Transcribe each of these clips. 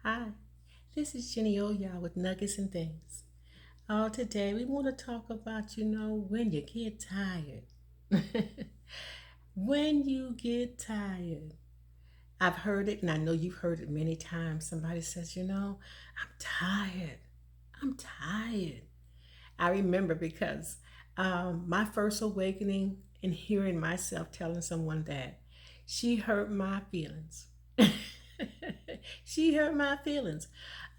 Hi, this is Jenny Oya with Nuggets and Things. Today we want to talk about, when you get tired. When you get tired. I've heard it and I know you've heard it many times. Somebody says, I'm tired. I'm tired. I remember because my first awakening and hearing myself telling someone that she hurt my feelings. She hurt my feelings.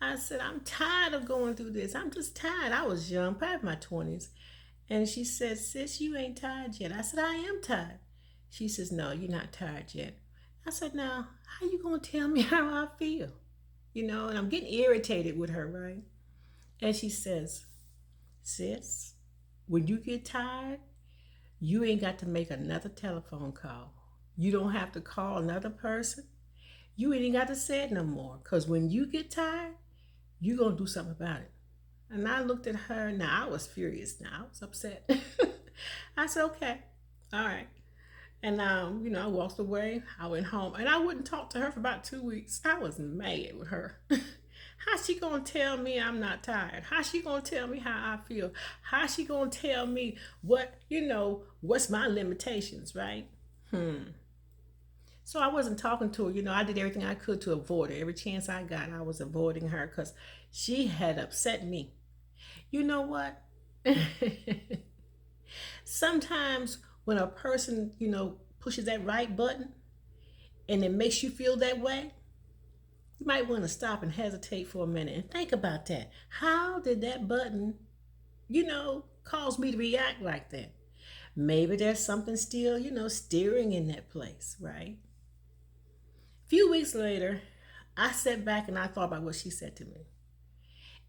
I said, I'm tired of going through this. I'm just tired. I was young, probably in my 20s. And she said, Sis, you ain't tired yet. I said, I am tired. She says, No, you're not tired yet. I said, Now, how you going to tell me how I feel? And I'm getting irritated with her, right? And she says, Sis, when you get tired, you ain't got to make another telephone call. You don't have to call another person. You ain't got to say it no more. Because when you get tired, you going to do something about it. And I looked at her. Now, I was furious. Now, I was upset. I said, okay, all right. And, I walked away. I went home. And I wouldn't talk to her for about 2 weeks. I was mad with her. How she going to tell me I'm not tired? How she going to tell me how I feel? How she going to tell me what's my limitations, right? So I wasn't talking to her. I did everything I could to avoid her. Every chance I got, I was avoiding her because she had upset me. You know what? Sometimes when a person, pushes that right button and it makes you feel that way, you might want to stop and hesitate for a minute and think about that. How did that button, cause me to react like that? Maybe there's something still, steering in that place, right? A few weeks later, I sat back and I thought about what she said to me.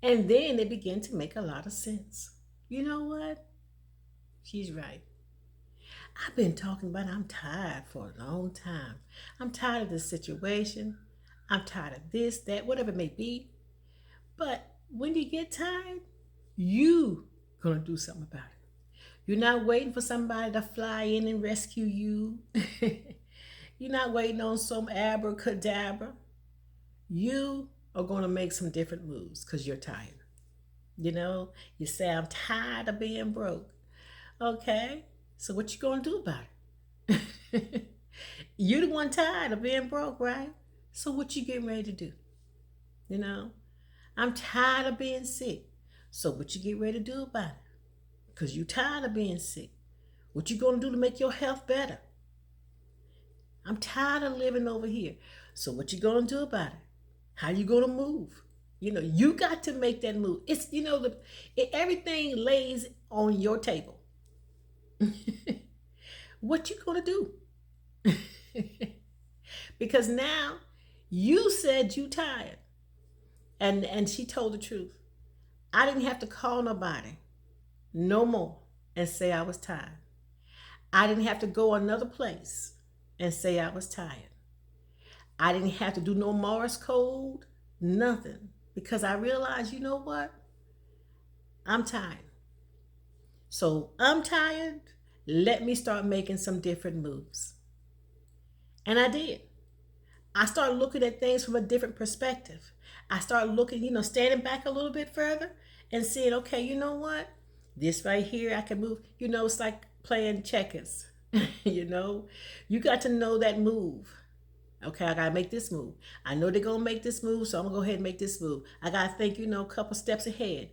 And then it began to make a lot of sense. You know what? She's right. I've been talking about I'm tired for a long time. I'm tired of this situation. I'm tired of this, that, whatever it may be. But when you get tired, you gonna do something about it. You're not waiting for somebody to fly in and rescue you. You're not waiting on some abracadabra. You are gonna make some different moves because you're tired. You say I'm tired of being broke. Okay, so what you gonna do about it? You the one tired of being broke, right? So what you getting ready to do? You know, I'm tired of being sick. So what you get ready to do about it? Because you tired of being sick. What you gonna do to make your health better? I'm tired of living over here. So what you gonna do about it? How you gonna move? You got to make that move. It's everything lays on your table. What you gonna do? Because now you said you tired, and she told the truth. I didn't have to call nobody no more and say I was tired. I didn't have to go another place and say I was tired. I didn't have to do no Morse code, nothing, because I realized, you know what? I'm tired. So I'm tired. Let me start making some different moves. And I did. I started looking at things from a different perspective. I started looking, standing back a little bit further and seeing, okay, you know what? This right here, I can move. It's like playing checkers. You got to know that move. Okay, I gotta make this move. I know they're gonna make this move, so I'm gonna go ahead and make this move. I gotta think, a couple steps ahead.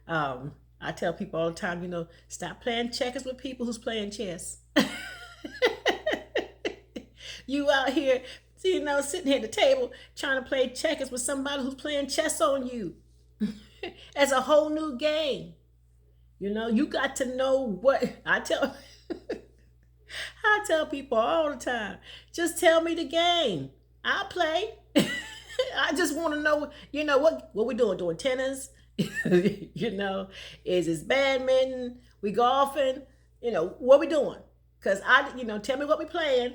I tell people all the time, stop playing checkers with people who's playing chess. You out here, sitting here at the table trying to play checkers with somebody who's playing chess on you. As a whole new game. You got to know what I tell. I tell people all the time, just tell me the game. I'll play. I just want to know, what we doing? Doing tennis? Is this badminton? We golfing? What we doing? Because tell me what we playing.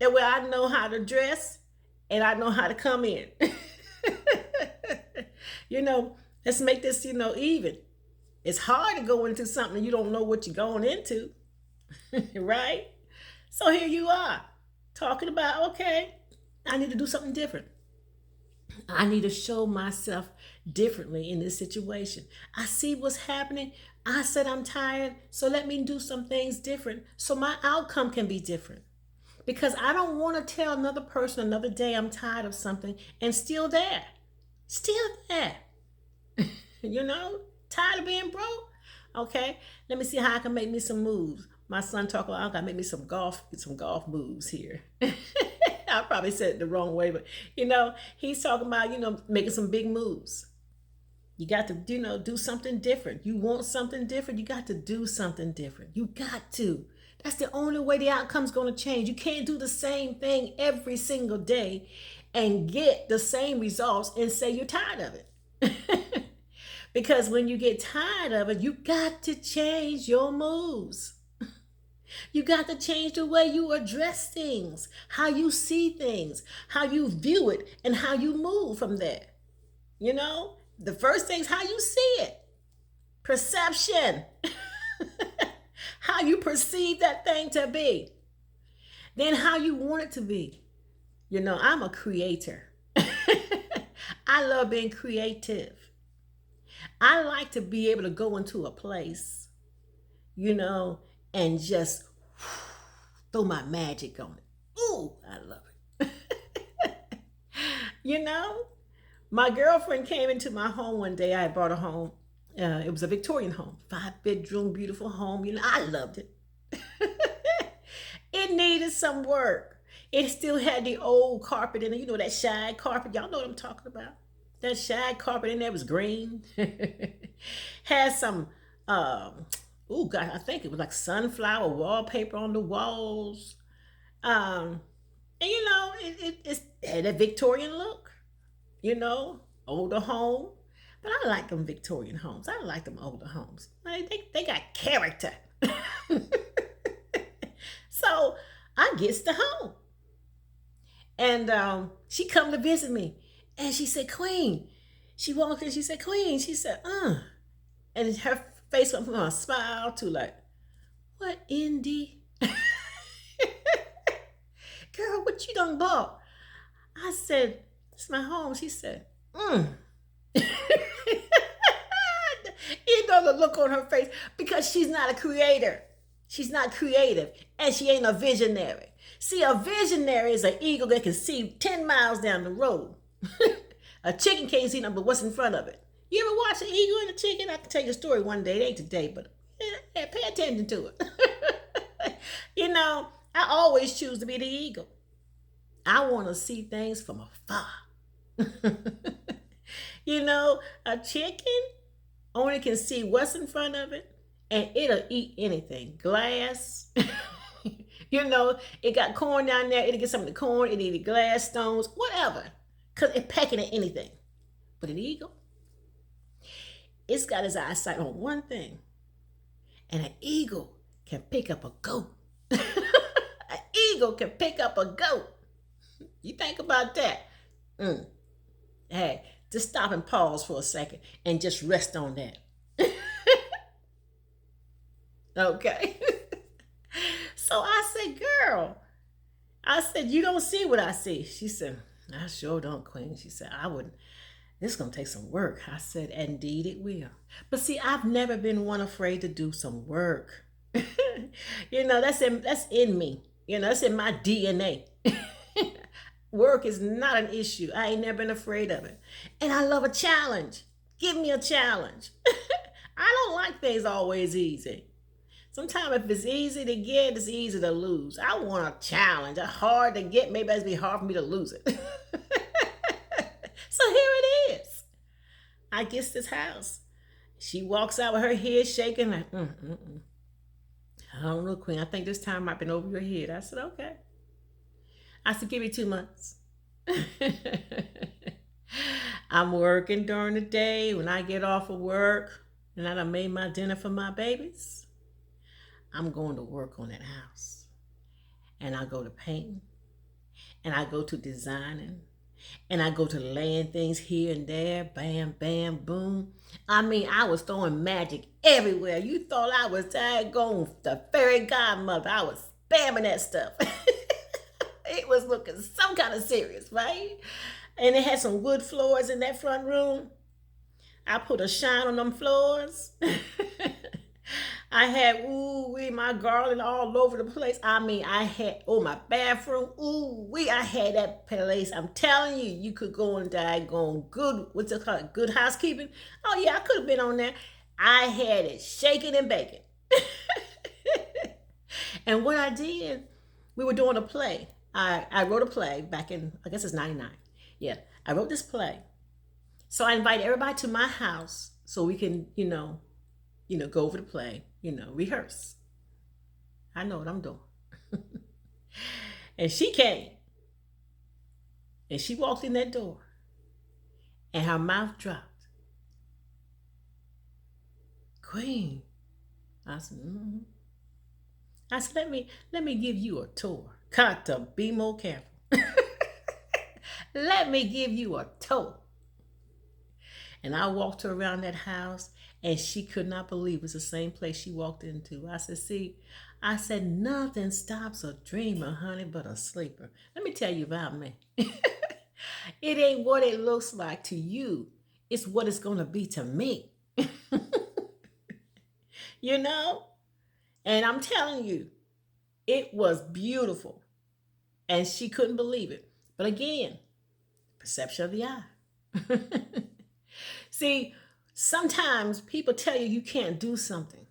That way I know how to dress and I know how to come in. Let's make this, even. It's hard to go into something you don't know what you're going into. Right? So here you are talking about, okay, I need to do something different. I need to show myself differently in this situation. I see what's happening. I said I'm tired, so let me do some things different so my outcome can be different. Because I don't want to tell another person another day I'm tired of something and still there. Still there. You know, tired of being broke. Okay, let me see how I can make me some moves. My son talking about I gotta make me some golf moves here. I probably said it the wrong way, but he's talking about making some big moves. You got to do something different. You want something different, you got to do something different. You got to. That's the only way the outcome's going to change. You can't do the same thing every single day and get the same results and say you're tired of it. Because when you get tired of it, you got to change your moves. You got to change the way you address things, how you see things, how you view it, and how you move from there. The first thing is how you see it. Perception. How you perceive that thing to be. Then how you want it to be. I'm a creator. I love being creative. I like to be able to go into a place, and just throw my magic on it. Ooh, I love it. My girlfriend came into my home one day. I brought her home. It was a Victorian home, 5-bedroom, beautiful home. I loved it. It needed some work. It still had the old carpet in it. That shag carpet. Y'all know what I'm talking about. That shag carpet in there was green. Had some, God, I think it was like sunflower wallpaper on the walls. And it had a Victorian look. Older home. But I like them Victorian homes. I like them older homes. They got character. So I gets the home. And she come to visit me. And she said, Queen. She walked in, she said, Queen. She said, And her face went from a smile to like, what in the? Girl, what you done bought? I said, it's my home. She said, The look on her face, because she's not a creator. She's not creative, and she ain't a visionary. See, a visionary is an eagle that can see 10 miles down the road. A chicken can't see nothing but what's in front of it. You ever watch an eagle and a chicken? I can tell you a story one day. It ain't today, but pay attention to it. I always choose to be the eagle. I want to see things from afar. A chicken only can see what's in front of it, and it'll eat anything. Glass. It got corn down there. It'll get some of the corn. It'll eat glass, stones, whatever. Because it's pecking at anything. But an eagle, it's got his eyesight on one thing. And an eagle can pick up a goat. An eagle can pick up a goat. You think about that. Hey, just stop and pause for a second and just rest on that. Okay. So I said, girl, you don't see what I see. She said, I sure don't, Queen. She said, I wouldn't. This is going to take some work. I said, indeed it will. But see, I've never been one afraid to do some work. That's in me. That's in my DNA. Work is not an issue. I ain't never been afraid of it. And I love a challenge. Give me a challenge. I don't like things always easy. Sometimes if it's easy to get, it's easy to lose. I want a challenge. It's hard to get. Maybe it's be hard for me to lose it. So here it is. I get this house. She walks out with her head shaking like, I don't know, Queen. I think this time might have been over your head. I said, okay. I said, give me 2 months. I'm working during the day. When I get off of work and I done made my dinner for my babies, I'm going to work on that house. And I go to painting. And I go to designing. And I go to laying things here and there. Bam, bam, boom. I mean, I was throwing magic everywhere. You thought I was daggone the fairy godmother. I was spamming that stuff. It was looking some kind of serious, right? And it had some wood floors in that front room. I put a shine on them floors. I had ooh wee my garland all over the place. I mean, I had my bathroom. Ooh wee, I had that place. I'm telling you, you could go and daggone good. What's it called? Good housekeeping. Oh yeah, I could have been on there. I had it shaking and baking. And what I did, we were doing a play. I wrote a play back in, I guess it's 99. Yeah, I wrote this play. So I invited everybody to my house so we can, go over the play, rehearse. I know what I'm doing. And she came and she walked in that door and her mouth dropped. Queen. I said, mm-hmm. I said, let me give you a tour. Got to be more careful. Let me give you a tour. And I walked her around that house and she could not believe it was the same place she walked into. I said, nothing stops a dreamer, honey, but a sleeper. Let me tell you about me. It ain't what it looks like to you. It's what it's going to be to me. you know? And I'm telling you, it was beautiful. And she couldn't believe it. But again, perception of the eye. See, sometimes people tell you you can't do something.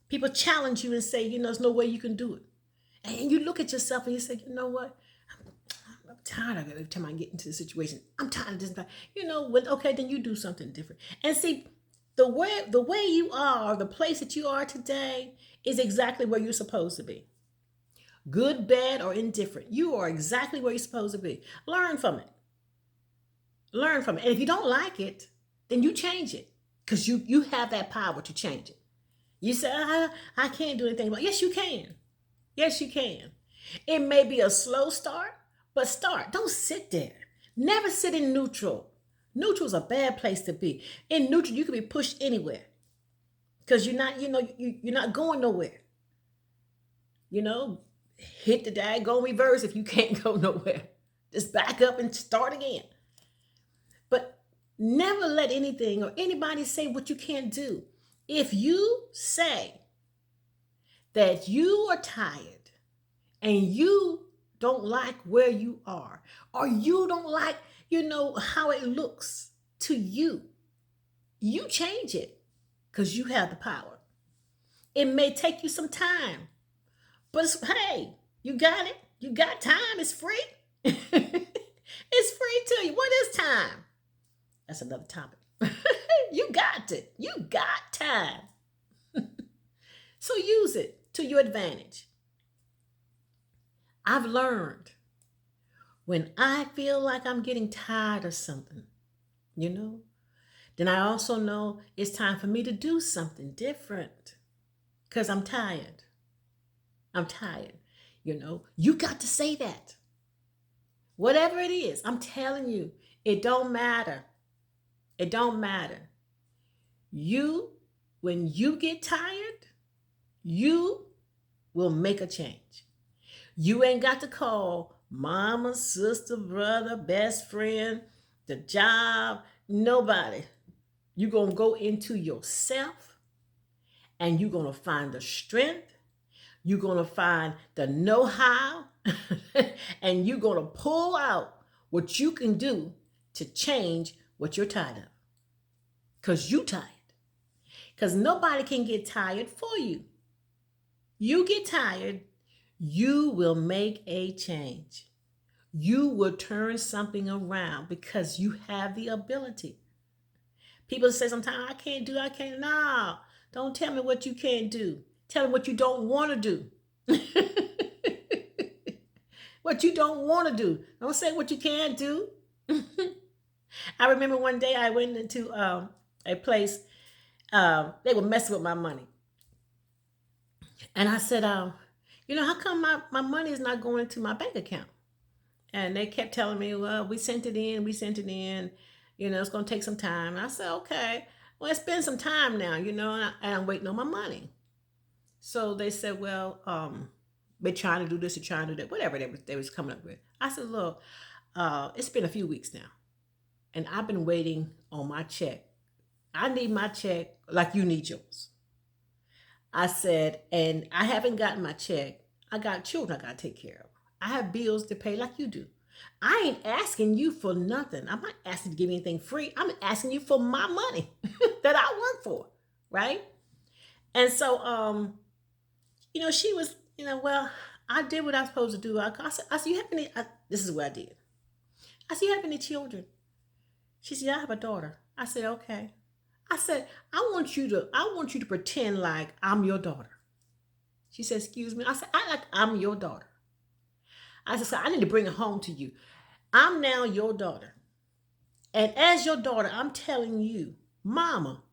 People challenge you and say, there's no way you can do it. And you look at yourself and you say, you know what? I'm tired of it every time I get into the situation. I'm tired of this. Okay, then you do something different. And see, the way you are, the place that you are today is exactly where you're supposed to be. Good, bad, or indifferent. You are exactly where you're supposed to be. Learn from it. Learn from it. And if you don't like it, then you change it. Because you have that power to change it. You say, I can't do anything about it. Yes, you can. Yes, you can. It may be a slow start, but start. Don't sit there. Never sit in neutral. Neutral is a bad place to be. In neutral, you can be pushed anywhere. Because you're not going nowhere. Hit the daggone reverse if you can't go nowhere. Just back up and start again. But never let anything or anybody say what you can't do. If you say that you are tired and you don't like where you are, or you don't like, how it looks to you, you change it because you have the power. It may take you some time, but hey, you got it. You got time. It's free. It's free to you. What is time? That's another topic. You got it. You got time. So use it to your advantage. I've learned when I feel like I'm getting tired of something, then I also know it's time for me to do something different because I'm tired. I'm tired. You got to say that. Whatever it is, I'm telling you, it don't matter. It don't matter. When you get tired, you will make a change. You ain't got to call mama, sister, brother, best friend, the job, nobody. You're going to go into yourself and you're going to find the strength. You're going to find the know-how and you're going to pull out what you can do to change what you're tired of. Because you're tired. Because nobody can get tired for you. You get tired, you will make a change. You will turn something around because you have the ability. People say sometimes, I can't. No, don't tell me what you can't do. Tell me what you don't want to do. What you don't want to do. Don't say what you can't do. I remember one day I went into a place. They were messing with my money. And I said, how come my money is not going into my bank account? And they kept telling me, well, we sent it in. It's going to take some time. And I said, okay, well, it's been some time now, and I'm waiting on my money. So they said, well, They're trying to do this, they're trying to do that, whatever they was coming up with. I said, look, it's been a few weeks now, and I've been waiting on my check. I need my check like you need yours. I said, and I haven't gotten my check. I got children I got to take care of. I have bills to pay like you do. I ain't asking you for nothing. I'm not asking you to give me anything free. I'm asking you for my money that I work for, right? And so, she was, well, I did what I was supposed to do. I said, you have any? This is what I did. I said, you have any children? She said, I have a daughter. I said, okay. I said, I want you to pretend like I'm your daughter. She said, excuse me. I said, I'm your daughter. I said, so I need to bring it home to you. I'm now your daughter. And as your daughter, I'm telling you, mama,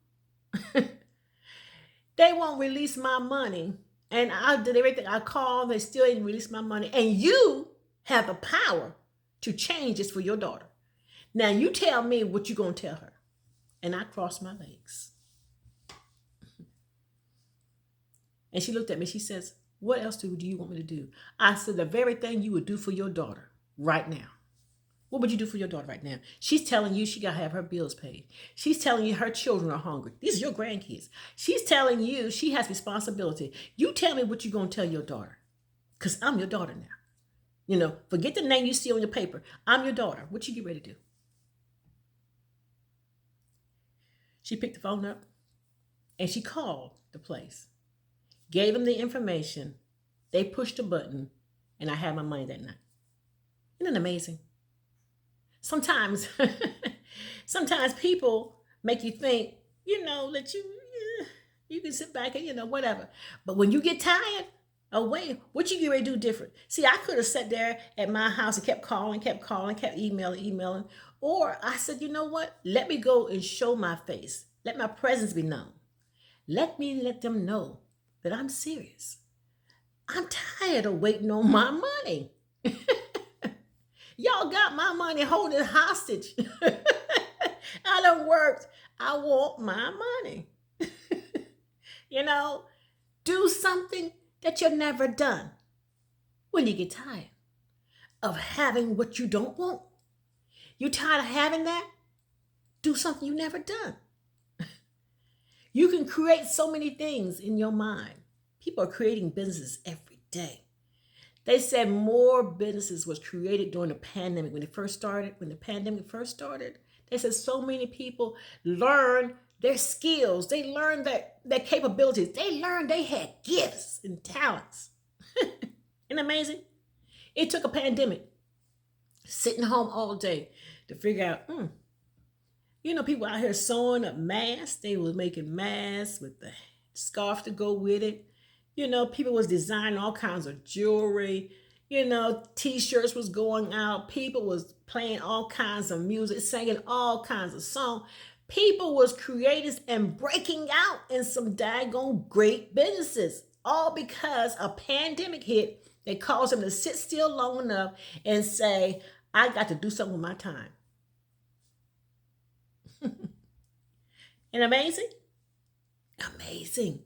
they won't release my money. And I did everything. I called, they still didn't release my money. And you have the power to change this for your daughter. Now you tell me what you're going to tell her. And I crossed my legs. And she looked at me. She says, what else do you want me to do? I said, the very thing you would do for your daughter right now. What would you do for your daughter right now? She's telling you she got to have her bills paid. She's telling you her children are hungry. These are your grandkids. She's telling you she has responsibility. You tell me what you're going to tell your daughter. Because I'm your daughter now. Forget the name you see on your paper. I'm your daughter. What you get ready to do? She picked the phone up and she called the place, gave them the information. They pushed a button and I had my money that night. Isn't it amazing? Sometimes people make you think, that you can sit back and, whatever. But when you get tired, what you get ready to do different? See, I could have sat there at my house and kept calling, kept emailing. Or I said, you know what? Let me go and show my face. Let my presence be known. Let them know that I'm serious. I'm tired of waiting on my money. Y'all got my money holding hostage. I done worked. I want my money. Do something that you've never done when you get tired of having what you don't want. You tired of having that? Do something you've never done. You can create so many things in your mind. People are creating businesses every day. They said more businesses was created during the pandemic when the pandemic first started. They said so many people learned their skills. They learned their capabilities. They learned they had gifts and talents. Isn't it amazing? It took a pandemic, sitting home all day to figure out, people out here sewing up masks. They were making masks with the scarf to go with it. People was designing all kinds of jewelry. T-shirts was going out. People was playing all kinds of music, singing all kinds of songs. People was creators and breaking out in some daggone great businesses. All because a pandemic hit that caused them to sit still long enough and say, I got to do something with my time. And amazing? Amazing.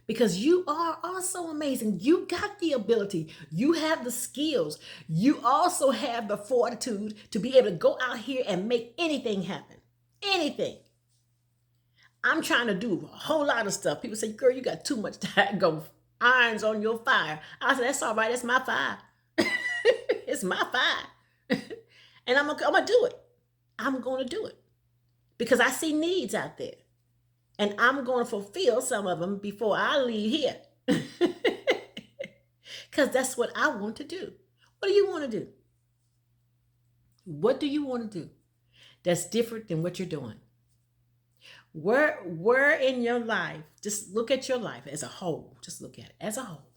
Because you are also amazing. You got the ability. You have the skills. You also have the fortitude to be able to go out here and make anything happen. Anything. I'm trying to do a whole lot of stuff. People say, girl, you got too much go irons on your fire. I said, that's all right. That's my fire. It's my fire. And I'm gonna do it. I'm going to do it. Because I see needs out there. And I'm going to fulfill some of them before I leave here. Because that's what I want to do. What do you want to do? What do you want to do that's different than what you're doing? Where in your life, just look at your life as a whole. Just look at it as a whole.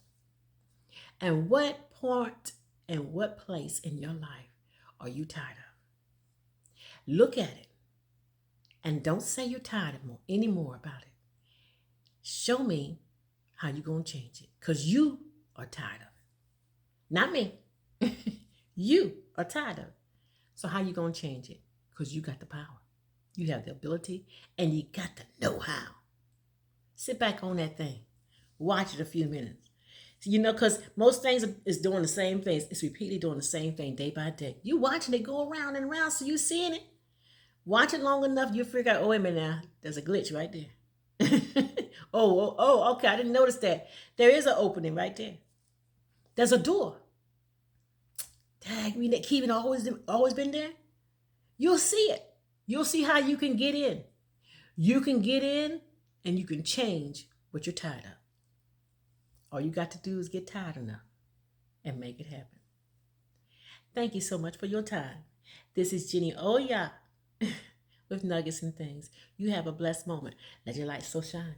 And what point and what place in your life are you tired of? Look at it. And don't say you're tired anymore about it. Show me how you're going to change it. Because you are tired of it. Not me. You are tired of it. So how you going to change it? Because you got the power. You have the ability. And you got to know how. Sit back on that thing. Watch it a few minutes. You know, because most things is doing the same things. It's repeatedly doing the same thing day by day. You watching it go around and around, so you seeing it. Watch it long enough, you figure out, oh, wait a minute now, there's a glitch right there. Okay, I didn't notice that. There is an opening right there. There's a door. Dang, we that key been always been there. You'll see it. You'll see how you can get in. You can get in and you can change what you're tired of. All you got to do is get tired enough and make it happen. Thank you so much for your time. This is Jenny Oya with Nuggets and Things. You have a blessed moment. Let your light so shine.